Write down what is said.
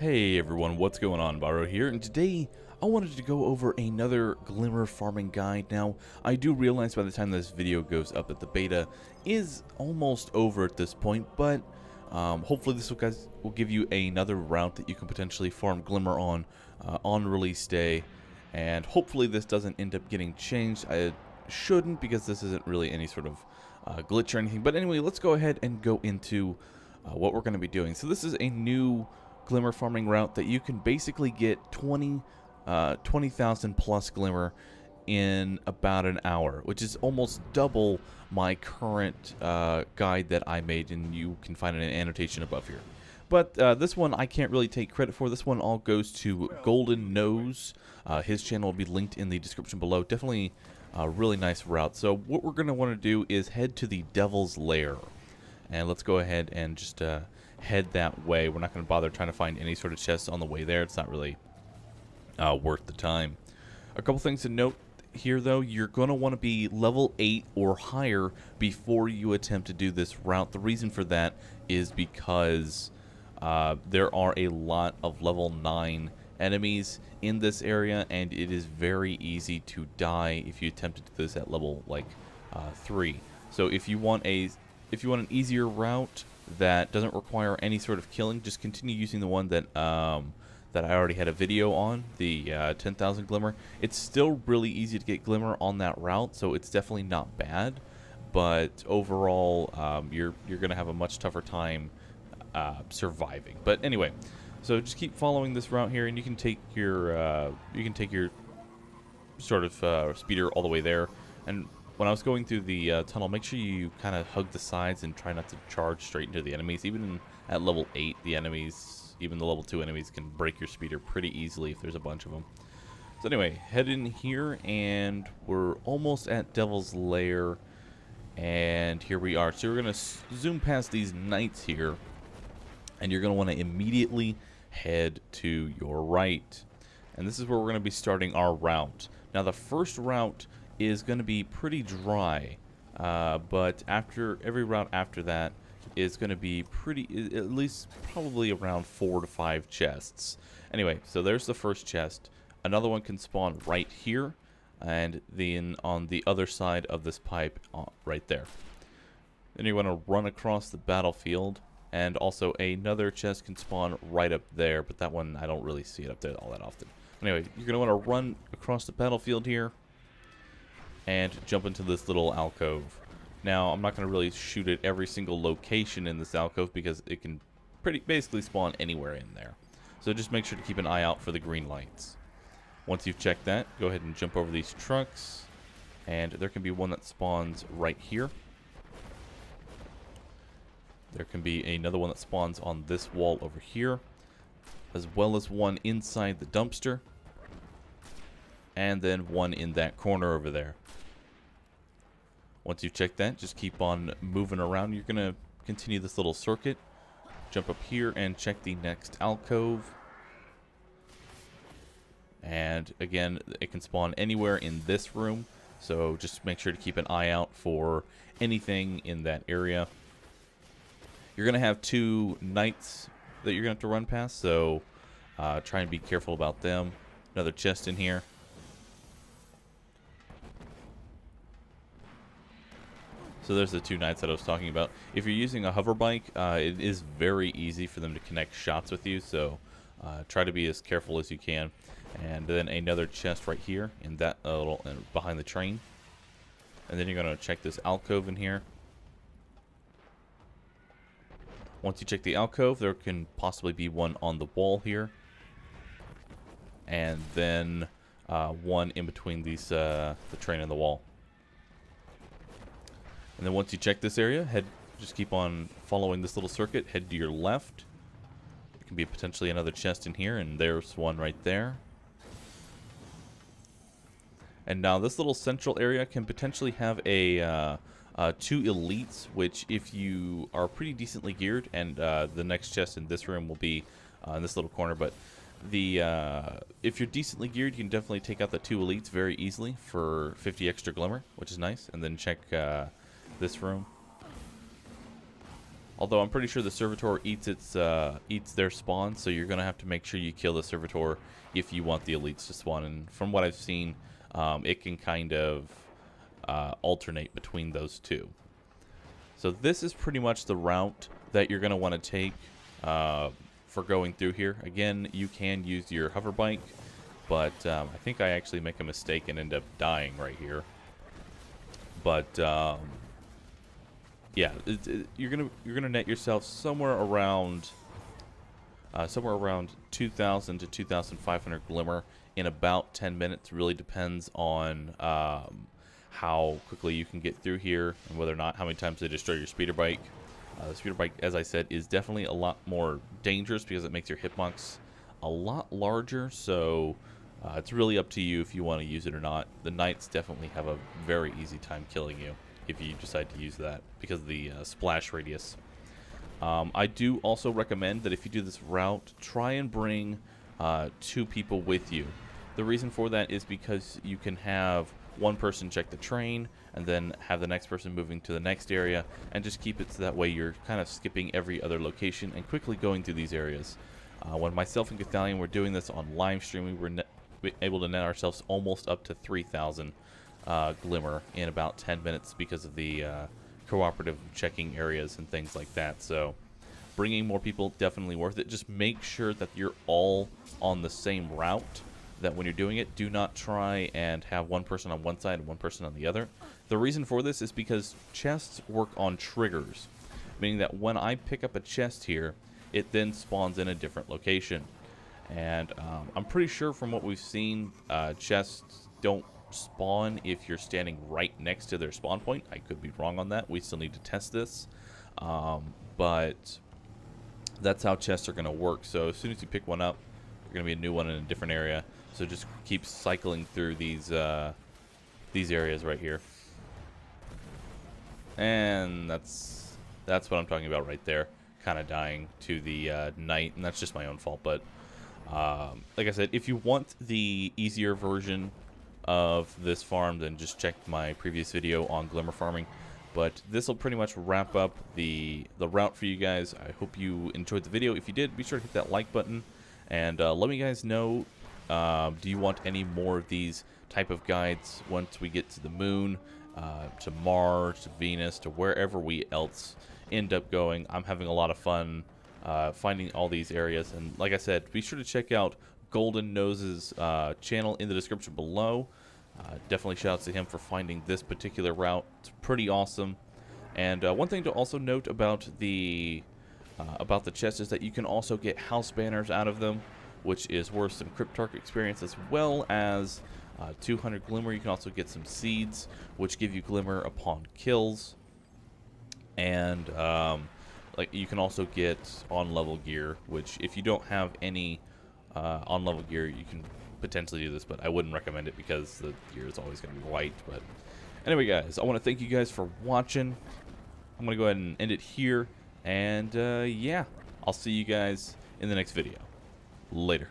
Hey everyone, what's going on? Bahroo here, and today I wanted to go over another Glimmer farming guide. Now, I do realize by the time this video goes up that the beta is almost over at this point, but hopefully this will give you another route that you can potentially farm Glimmer on release day, and hopefully this doesn't end up getting changed. I shouldn't, because this isn't really any sort of glitch or anything. But anyway, let's go ahead and go into what we're going to be doing. So this is a new Glimmer farming route that you can basically get 20,000 plus Glimmer in about an hour, which is almost double my current guide that I made, and you can find an annotation above here. But this one I can't really take credit for. This one all goes to Golden Nose. His channel will be linked in the description below. Definitely a really nice route. So what we're going to want to do is head to the Devil's Lair. And let's go ahead and just head that way. We're not going to bother trying to find any sort of chests on the way there. It's not really worth the time. A couple things to note here, though. You're going to want to be level 8 or higher before you attempt to do this route. The reason for that is because there are a lot of level 9 enemies in this area, and it is very easy to die if you attempt to do this at level like 3. So if you want an easier route that doesn't require any sort of killing, just continue using the one that that I already had a video on, the 10,000 Glimmer. It's still really easy to get Glimmer on that route, so it's definitely not bad. But overall, you're going to have a much tougher time surviving. But anyway, so just keep following this route here, and you can take your sort of speeder all the way there. And when I was going through the tunnel, make sure you kind of hug the sides and try not to charge straight into the enemies. Even at level 8, the enemies, even the level 2 enemies, can break your speeder pretty easily if there's a bunch of them. So anyway, head in here, and we're almost at Devil's Lair. And here we are. So we're going to zoom past these knights here, and you're going to want to immediately head to your right. And this is where we're going to be starting our route. Now, the first route is going to be pretty dry, but after every route after that is going to be pretty, at least probably around 4 to 5 chests. Anyway, so there's the first chest. Another one can spawn right here, and then on the other side of this pipe right there. Then you want to run across the battlefield, and also another chest can spawn right up there, but that one I don't really see it up there all that often. Anyway, you're going to want to run across the battlefield here and jump into this little alcove. Now, I'm not going to really shoot at every single location in this alcove because it can basically spawn anywhere in there. So just make sure to keep an eye out for the green lights. Once you've checked that, go ahead and jump over these trucks, and there can be one that spawns right here. There can be another one that spawns on this wall over here, as well as one inside the dumpster, and then one in that corner over there. Once you check that, just keep on moving around. You're going to continue this little circuit. Jump up here and check the next alcove. And again, it can spawn anywhere in this room, so just make sure to keep an eye out for anything in that area. You're going to have 2 knights that you're going to have to run past, so try and be careful about them. Another chest in here. So there's the 2 knights that I was talking about. If you're using a hover bike, it is very easy for them to connect shots with you, so try to be as careful as you can. And then another chest right here in that little behind the train. And then you're going to check this alcove in here. Once you check the alcove, there can possibly be one on the wall here, and then one in between these the train and the wall. And then once you check this area, just keep on following this little circuit. Head to your left. There can be potentially another chest in here, and there's one right there. And now this little central area can potentially have a 2 elites, which if you are pretty decently geared, and the next chest in this room will be in this little corner, but if you're decently geared, you can definitely take out the 2 elites very easily for 50 extra Glimmer, which is nice. And then check this room. Although I'm pretty sure the servitor eats their spawn, so you're gonna have to make sure you kill the servitor if you want the elites to spawn. And from what I've seen, it can kind of alternate between those two. So this is pretty much the route that you're gonna want to take for going through here. Again, you can use your hover bike, but I think I actually make a mistake and end up dying right here. But yeah, you're gonna net yourself somewhere around 2,000 to 2,500 Glimmer in about 10 minutes. Really depends on how quickly you can get through here and whether or not how many times they destroy your speeder bike. The speeder bike, as I said, is definitely a lot more dangerous because it makes your hitbox a lot larger. So it's really up to you if you want to use it or not. The knights definitely have a very easy time killing you if you decide to use that because of the splash radius. I do also recommend that if you do this route, try and bring 2 people with you. The reason for that is because you can have one person check the train and then have the next person moving to the next area and just keep it so that way you're kind of skipping every other location and quickly going through these areas. When myself and Gathalion were doing this on live stream, we were able to net ourselves almost up to 3,000 Glimmer in about 10 minutes because of the cooperative checking areas and things like that. So bringing more people, definitely worth it. Just make sure that you're all on the same route, that when you're doing it, do not try and have one person on one side and one person on the other. The reason for this is because chests work on triggers, meaning that when I pick up a chest here, it then spawns in a different location. And I'm pretty sure from what we've seen, chests don't spawn if you're standing right next to their spawn point. I could be wrong on that. We still need to test this. But that's how chests are going to work. So as soon as you pick one up, there's going to be a new one in a different area. So just keep cycling through these areas right here. And that's what I'm talking about right there. Kind of dying to the knight, and that's just my own fault. But like I said, if you want the easier version of this farm, then just check my previous video on Glimmer farming. But this will pretty much wrap up the route for you guys. I hope you enjoyed the video. If you did, be sure to hit that like button. And let me guys know, do you want any more of these type of guides once we get to the moon, to Mars, to Venus, to wherever we else end up going? I'm having a lot of fun finding all these areas. And like I said, be sure to check out Golden Nose's channel in the description below. Definitely shout out to him for finding this particular route. It's pretty awesome. And one thing to also note about the chest is that you can also get house banners out of them, which is worth some Cryptarch experience, as well as 200 Glimmer. You can also get some seeds, which give you Glimmer upon kills. And like you can also get on-level gear, which if you don't have any on-level gear, you can potentially do this, but I wouldn't recommend it because the gear is always going to be white. But anyway, guys, I want to thank you guys for watching. I'm going to go ahead and end it here. And yeah, I'll see you guys in the next video. Later.